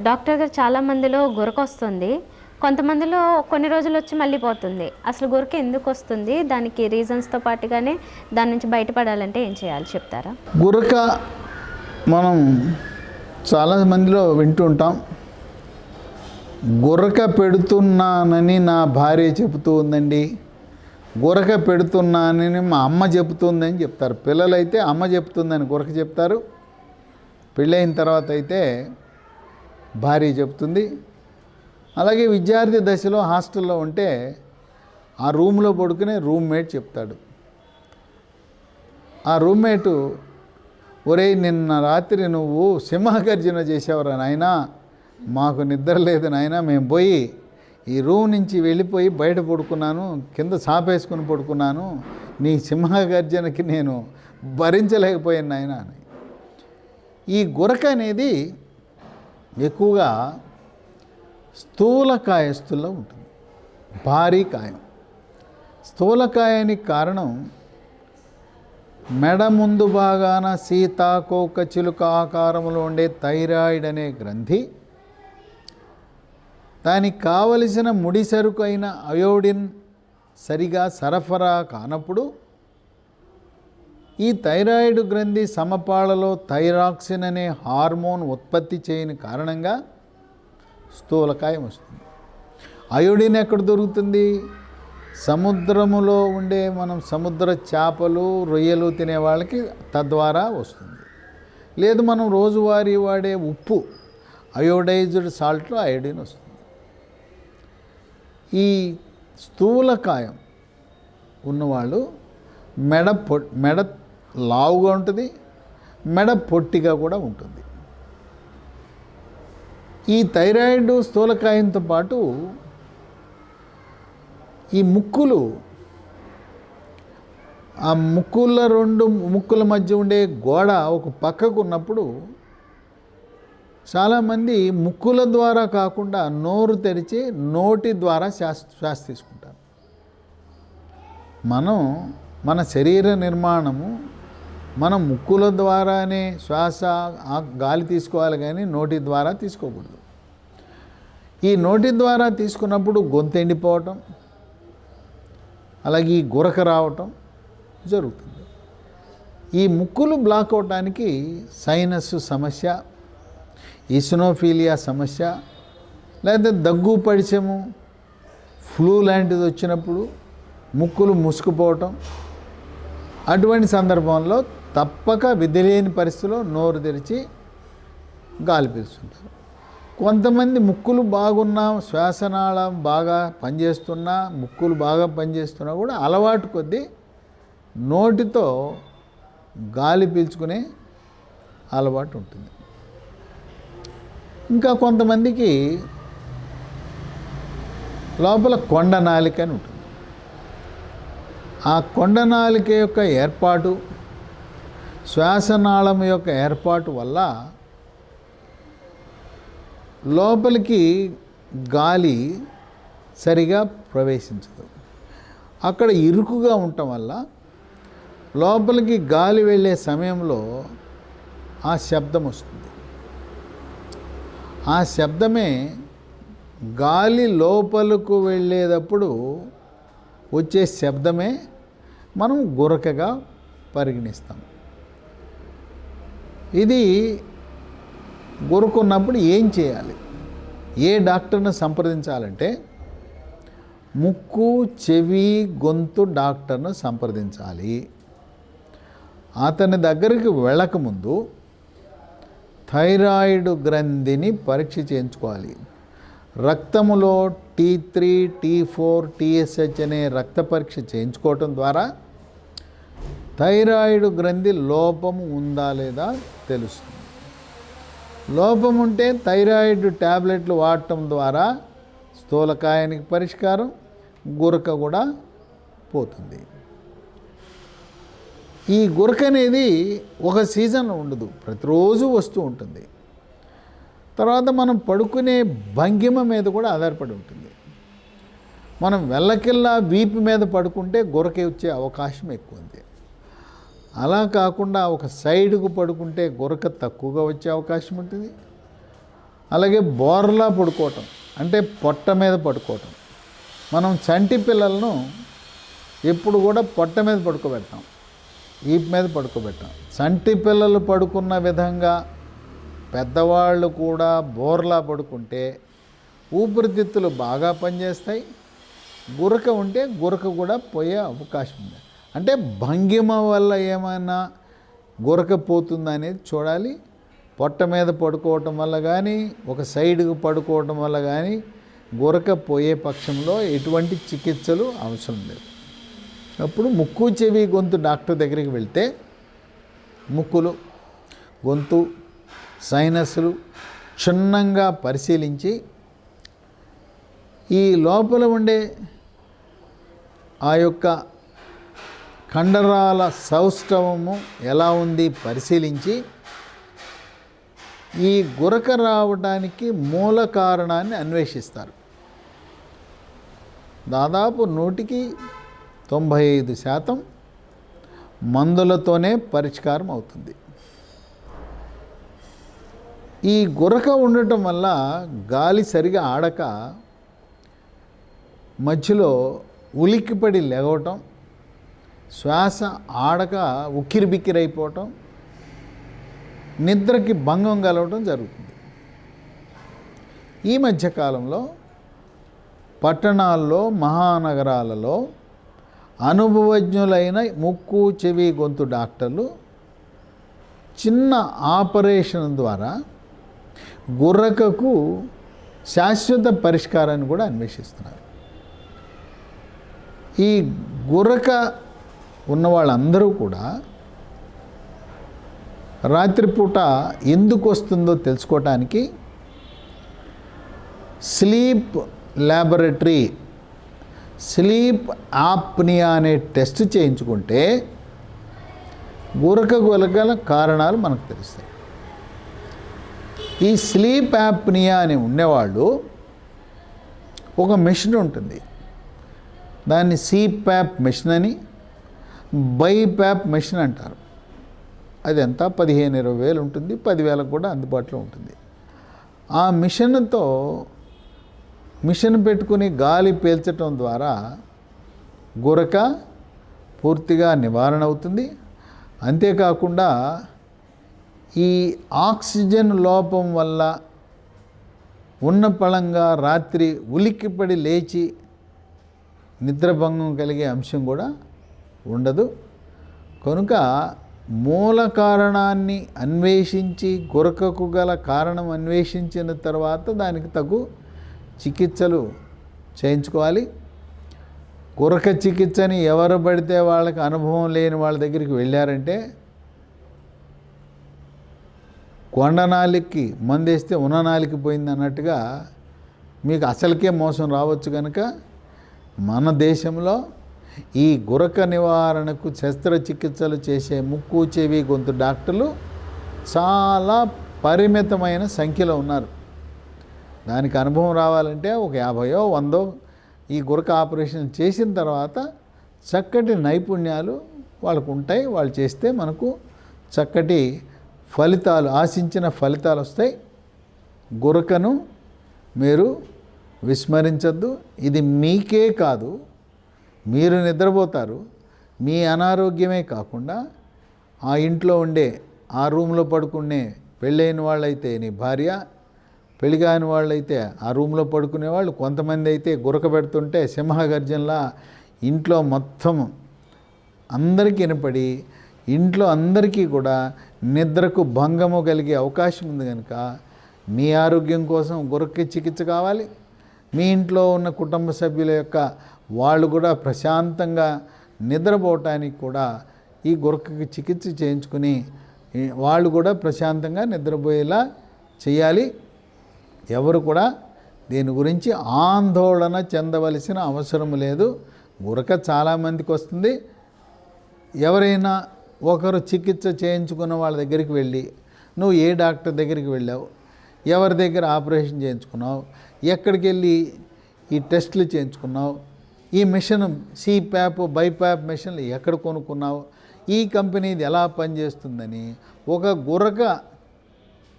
Doctor గారు చాలా మందిలో గురకొస్తుంది. కొంతమందిలో కొన్ని రోజులొచ్చి మళ్ళీ పోతుంది. అసలు గురక ఎందుకొస్తుంది? దానికి రీజన్స్‌తో పాటుగానే దాని నుంచి బయటపడాలంటే ఏం చేయాలి చెప్తారా? గురక మనం చాలా మందిలో వింటూ ఉంటాం. గురక పెడుతున్నానని నా భార్య చెబుతూ ఉందండి, గురక పెడుతున్నానని మా అమ్మ చెబుతుందని చెప్తారు. పిల్లలైతే అమ్మ చెప్తుందని గురక చెప్తారు. పెళ్ళైన తర్వాత అయితే భార్య చెప్తుంది. అలాగే విద్యార్థి దశలో హాస్టల్లో ఉంటే ఆ రూమ్లో పడుకునే రూమ్మేట్ చెప్తాడు. ఆ రూమ్మేటు, ఒరేయ్ నిన్న రాత్రి నువ్వు సింహగర్జన చేసావురా నాయనా, మాకు నిద్ర లేదు నాయనా, మేము పోయి ఈ రూమ్ నుంచి వెళ్ళిపోయి బయట పడుకున్నాను, కింద సాపేసుకుని పడుకున్నాను, నీ సింహగర్జనకి నేను భరించలేకపోయాను నాయనా అని. ఈ గురక అనేది ఎక్కువగా స్థూలకాయస్తుల్లో ఉంటుంది, భారీ కాయం. స్థూలకాయానికి కారణం మెడ ముందు భాగాన సీతాకోక చిలుక ఆకారంలో ఉండే థైరాయిడ్ అనే గ్రంథి, దానికి కావలసిన ముడి సరుకు అయిన అయోడిన్ సరిగా సరఫరా కానప్పుడు ఈ థైరాయిడ్ గ్రంథి సమపాళలో థైరాక్సిన్ అనే హార్మోన్ ఉత్పత్తి చేయని కారణంగా స్థూలకాయం వస్తుంది. అయోడిన్ ఎక్కడ దొరుకుతుంది? సముద్రములో ఉండే మనం సముద్ర చేపలు రొయ్యలు తినే వాళ్ళకి తద్వారా వస్తుంది. లేదు మనం రోజువారీ వాడే ఉప్పు అయోడైజ్డ్ సాల్ట్లో అయోడిన్ వస్తుంది. ఈ స్థూలకాయం ఉన్నవాళ్ళు మెడ లావుగా ఉంటుంది, మెడ పొట్టిగా కూడా ఉంటుంది. ఈ థైరాయిడ్ స్థూలకాయంతో పాటు ఈ ముక్కులు, ఆ రెండు ముక్కుల మధ్య ఉండే గోడ ఒక పక్కకు ఉన్నప్పుడు చాలామంది ముక్కుల ద్వారా కాకుండా నోరు తెరిచి నోటి ద్వారా శ్వాస తీసుకుంటారు. మన శరీర నిర్మాణము మనం ముక్కుల ద్వారానే శ్వాస గాలి తీసుకోవాలి, కానీ నోటి ద్వారా తీసుకోకూడదు. ఈ నోటి ద్వారా తీసుకున్నప్పుడు గొంతు ఎండిపోవటం, అలాగే ఈ గురక రావటం జరుగుతుంది. ఈ ముక్కులు బ్లాక్ అవటానికి సైనస్ సమస్య, ఈసినోఫీలియా సమస్య, లేదా దగ్గు పడిచెము, ఫ్లూ లాంటిది వచ్చినప్పుడు ముక్కులు మూసుకుపోవటం, అటువంటి సందర్భంలో తప్పక విధిలేని పరిస్థితిలో నోరు తెరిచి గాలి పీల్చుంటారు. కొంతమంది ముక్కులు బాగున్నా, శ్వాసనాళం బాగా పనిచేస్తున్నా, ముక్కులు బాగా పనిచేస్తున్నా కూడా అలవాటు కొద్దీ నోటితో గాలి పీల్చుకునే అలవాటు ఉంటుంది. ఇంకా కొంతమందికి లోపల కొండ నాలిక అని ఉంటుంది. ఆ కొండ నాలిక యొక్క ఏర్పాటు, శ్వాసనాళం యొక్క ఏర్పాటు వల్ల లోపలికి గాలి సరిగా ప్రవేశించదు. అక్కడ ఇరుకుగా ఉండటం వల్ల లోపలికి గాలి వెళ్ళే సమయంలో ఆ శబ్దం వస్తుంది. ఆ శబ్దమే గాలి లోపలకు వెళ్ళేటప్పుడు వచ్చే శబ్దమే మనం గురకగా పరిగణిస్తాం. ఇది గురకున్నప్పుడు ఏం చేయాలి? ఏ డాక్టర్ని సంప్రదించాలంటే ముక్కు, చెవి, గొంతు డాక్టర్ను సంప్రదించాలి. అతని దగ్గరికి వెళ్ళకముందు థైరాయిడ్ గ్రంథిని పరీక్ష చేయించుకోవాలి. రక్తములో T3, T4, TSH అనే రక్త పరీక్ష చేయించుకోవటం ద్వారా థైరాయిడ్ గ్రంథి లోపము ఉందా లేదా తెలుస్తుంది. లోపం ఉంటే థైరాయిడ్ ట్యాబ్లెట్లు వాడటం ద్వారా స్థూలకాయానికి పరిష్కారం, గురక కూడా పోతుంది. ఈ గురక అనేది ఒక సీజన్లో ఉండదు, ప్రతిరోజు వస్తూ ఉంటుంది. తర్వాత మనం పడుకునే భంగిమ మీద కూడా ఆధారపడి ఉంటుంది. మనం వెళ్ళకిల్లా వీపు మీద పడుకుంటే గురక వచ్చే అవకాశం ఎక్కువ ఉంది. అలా కాకుండా ఒక సైడ్కు పడుకుంటే గురక తక్కువగా వచ్చే అవకాశం ఉంటుంది. అలాగే బోర్లా పడుకోవటం అంటే పొట్ట మీద పడుకోవటం. మనం చంటి పిల్లలను ఎప్పుడు కూడా పొట్ట మీద పడుకోబెడతాం, ఈపు మీద పడుకోబెట్టాం. చంటి పిల్లలు పడుకున్న విధంగా పెద్దవాళ్ళు కూడా బోర్లా పడుకుంటే ఊపిరితిత్తులు బాగా పనిచేస్తాయి. గురక ఉంటే గురక కూడా పోయే అవకాశం ఉంది. అంటే భంగిమ వల్ల ఏమైనా గురక పోతుందా అనేది చూడాలి. పొట్ట మీద పడుకోవటం వల్ల కానీ, ఒక సైడ్కి పడుకోవటం వల్ల కానీ గురక పోయే పక్షంలో ఎటువంటి చికిత్సలు అవసరం లేదు. అప్పుడు ముక్కు చెవి గొంతు డాక్టర్ దగ్గరికి వెళ్తే ముక్కులు, గొంతు, సైనస్లు క్షుణ్ణంగా పరిశీలించి ఈ లోపల ఉండే ఆ యొక్క కండరాల సౌష్ఠవము ఎలా ఉంది పరిశీలించి ఈ గురక రావడానికి మూల కారణాన్ని అన్వేషిస్తారు. దాదాపు 95% మందులతోనే పరిష్కారం అవుతుంది. ఈ గురక ఉండటం వల్ల గాలి సరిగా ఆడక మధ్యలో ఉలిక్కిపడి లేవటం, శ్వాస ఆడక ఉక్కిరిబిక్కిరైపోవటం, నిద్రకి భంగం కలగటం జరుగుతుంది. ఈ మధ్యకాలంలో పట్టణాల్లో, మహానగరాలలో అనుభవజ్ఞులైన ముక్కు చెవి గొంతు డాక్టర్లు చిన్న ఆపరేషన్ ద్వారా గుర్రకకు శాశ్వత పరిష్కారాన్ని కూడా అన్వేషిస్తున్నారు. ఈ గుర్రక ఉన్న వాళ్ళందరూ కూడా రాత్రిపూట ఎందుకు వస్తుందో తెలుసుకోవటానికి స్లీప్ ల్యాబొరేటరీ, స్లీప్ ఆప్నియా అనే టెస్ట్ చేయించుకుంటే గురక గల కారణాలు మనకు తెలుస్తాయి. ఈ స్లీప్ యాప్నియా అని ఉండేవాళ్ళు ఒక మెషిన్ ఉంటుంది, దాన్ని సిప్యాప్ మెషిన్ అని, బైప్యాప్ మెషిన్ అంటారు. అది ఎంత 15-20 వేలు ఉంటుంది, 10,000 కూడా అందుబాటులో ఉంటుంది. ఆ మిషన్ పెట్టుకుని గాలి పీల్చటం ద్వారా గురక పూర్తిగా నివారణ అవుతుంది. అంతేకాకుండా ఈ ఆక్సిజన్ లోపం వల్ల ఉన్న పళంగా రాత్రి ఉలిక్కిపడి లేచి నిద్రభంగం కలిగే అంశం కూడా ఉండదు. కనుక మూల కారణాన్ని అన్వేషించి, గురకకు గల కారణం అన్వేషించిన తర్వాత దానికి తగు చికిత్సలు చేయించుకోవాలి. గురక చికిత్సని ఎవరు పడితే వాళ్ళకి అనుభవం లేని వాళ్ళ దగ్గరికి వెళ్ళారంటే కొండనాలికి మందేస్తే ఉన్ననాలికి పోయింది అన్నట్టుగా మీకు అసలుకే మోసం రావచ్చు. కనుక మన దేశంలో ఈ గురక నివారణకు శస్త్రచికిత్సలు చేసే ముక్కు చెవి గొంతు డాక్టర్లు చాలా పరిమితమైన సంఖ్యలో ఉన్నారు. దానికి అనుభవం రావాలంటే ఒక 50-100 ఈ గురక ఆపరేషన్ చేసిన తర్వాత చక్కటి నైపుణ్యాలు వాళ్ళకు ఉంటాయి. వాళ్ళు చేస్తే మనకు చక్కటి ఫలితాలు, ఆశించిన ఫలితాలు వస్తాయి. గురకను మీరు విస్మరించద్దు. ఇది మీకే కాదు, మీరు నిద్రపోతారు, మీ అనారోగ్యమే కాకుండా ఆ ఇంట్లో ఉండే, ఆ రూమ్లో పడుకునే పెళ్ళైన వాళ్ళైతే నీ భార్య, పెళ్లి కాని వాళ్ళైతే ఆ రూమ్లో పడుకునే వాళ్ళు, కొంతమంది అయితే గురక పెడుతుంటే సింహగర్జనలా ఇంట్లో మొత్తం అందరికీ వినపడి ఇంట్లో అందరికీ కూడా నిద్రకు భంగము కలిగే అవకాశం ఉంది. కనుక మీ ఆరోగ్యం కోసం గురక చికిత్స కావాలి. మీ ఇంట్లో ఉన్న కుటుంబ సభ్యుల యొక్క వాళ్ళు కూడా ప్రశాంతంగా నిద్రపోవటానికి కూడా ఈ గురకకి చికిత్స చేయించుకుని వాళ్ళు కూడా ప్రశాంతంగా నిద్రపోయేలా చేయాలి. ఎవరు కూడా దీని గురించి ఆందోళన చెందవలసిన అవసరం లేదు. గురక చాలామందికి వస్తుంది. ఎవరైనా ఒకరు చికిత్స చేయించుకున్న వాళ్ళ దగ్గరికి వెళ్ళి, నువ్వు ఏ డాక్టర్ దగ్గరికి వెళ్ళావు, ఎవరి దగ్గర ఆపరేషన్ చేయించుకున్నావు, ఎక్కడికి వెళ్ళి ఈ టెస్టులు చేయించుకున్నావు, ఈ మిషన్ సిప్యాప్ బైప్యాప్ మిషన్లు ఎక్కడ కొనుక్కున్నావు, ఈ కంపెనీది ఎలా పనిచేస్తుందని ఒక గురక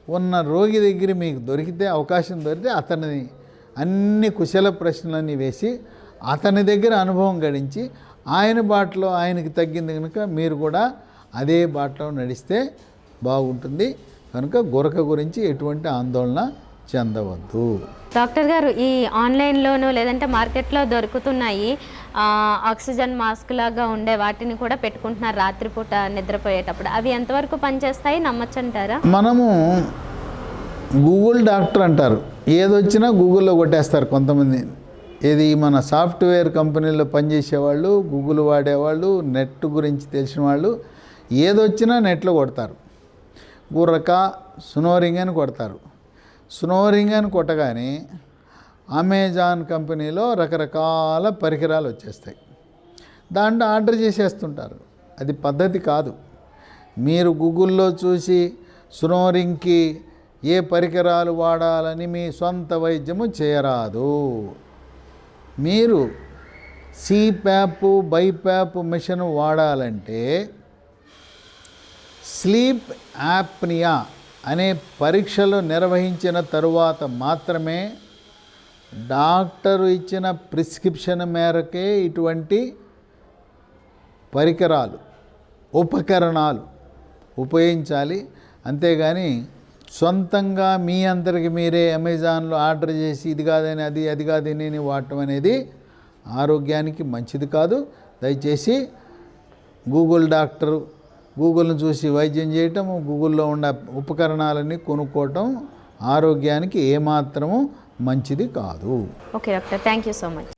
ఉన్న రోగి దగ్గర మీకు దొరికితే అవకాశం దొరికితే అతని అన్ని కుశల ప్రశ్నలన్నీ వేసి అతని దగ్గర అనుభవం గడించి ఆయన బాటలో ఆయనకి తగ్గింది కనుక మీరు కూడా అదే బాటలో నడిస్తే బాగుంటుంది. కనుక గురక గురించి ఎటువంటి ఆందోళన చెందవద్దు. డాక్టర్ గారు, ఈ ఆన్లైన్లోనూ లేదంటే మార్కెట్లో దొరుకుతున్నాయి ఆక్సిజన్ మాస్క్ లాగా ఉండే వాటిని కూడా పెట్టుకుంటున్నారు రాత్రిపూట నిద్రపోయేటప్పుడు. అవి ఎంతవరకు పనిచేస్తాయి, నమ్మచ్చంటారా? మనము గూగుల్ డాక్టర్ అంటారు, ఏదొచ్చినా గూగుల్లో కొట్టేస్తారు కొంతమంది. ఇది మన సాఫ్ట్వేర్ కంపెనీలో పనిచేసేవాళ్ళు, గూగుల్ వాడేవాళ్ళు, నెట్ గురించి తెలిసిన వాళ్ళు ఏదొచ్చినా నెట్లో కొడతారు. గుర్రక స్నోరింగ్ అని కొడతారు. స్నోరింగ్ అని కొట్టగానే అమెజాన్ కంపెనీలో రకరకాల పరికరాలు వచ్చేస్తాయి. దాంట్లో ఆర్డర్ చేసేస్తుంటారు. అది పద్ధతి కాదు. మీరు గూగుల్లో చూసి స్నోరింగ్కి ఏ పరికరాలు వాడాలని మీ సొంత వైద్యము చేయరాదు. మీరు సిప్యాప్ బైప్యాప్ మిషన్ వాడాలంటే స్లీప్ యాప్నియా అనే పరీక్షలు నిర్వహించిన తరువాత మాత్రమే డాక్టరు ఇచ్చిన ప్రిస్క్రిప్షన్ మేరకే ఇటువంటి పరికరాలు ఉపకరణాలు ఉపయోగించాలి. అంతేగాని సొంతంగా మీ అందరికి మీరే అమెజాన్లో ఆర్డర్ చేసి ఇది కాదని అది కాదని వాడటం అనేది ఆరోగ్యానికి మంచిది కాదు. దయచేసి గూగుల్ డాక్టరు గూగుల్ని చూసి వైద్యం చేయటం, గూగుల్లో ఉన్న ఉపకరణాలన్నీ కొనుక్కోవటం ఆరోగ్యానికి ఏమాత్రము మంచిది కాదు. Okay doctor, thank you so much.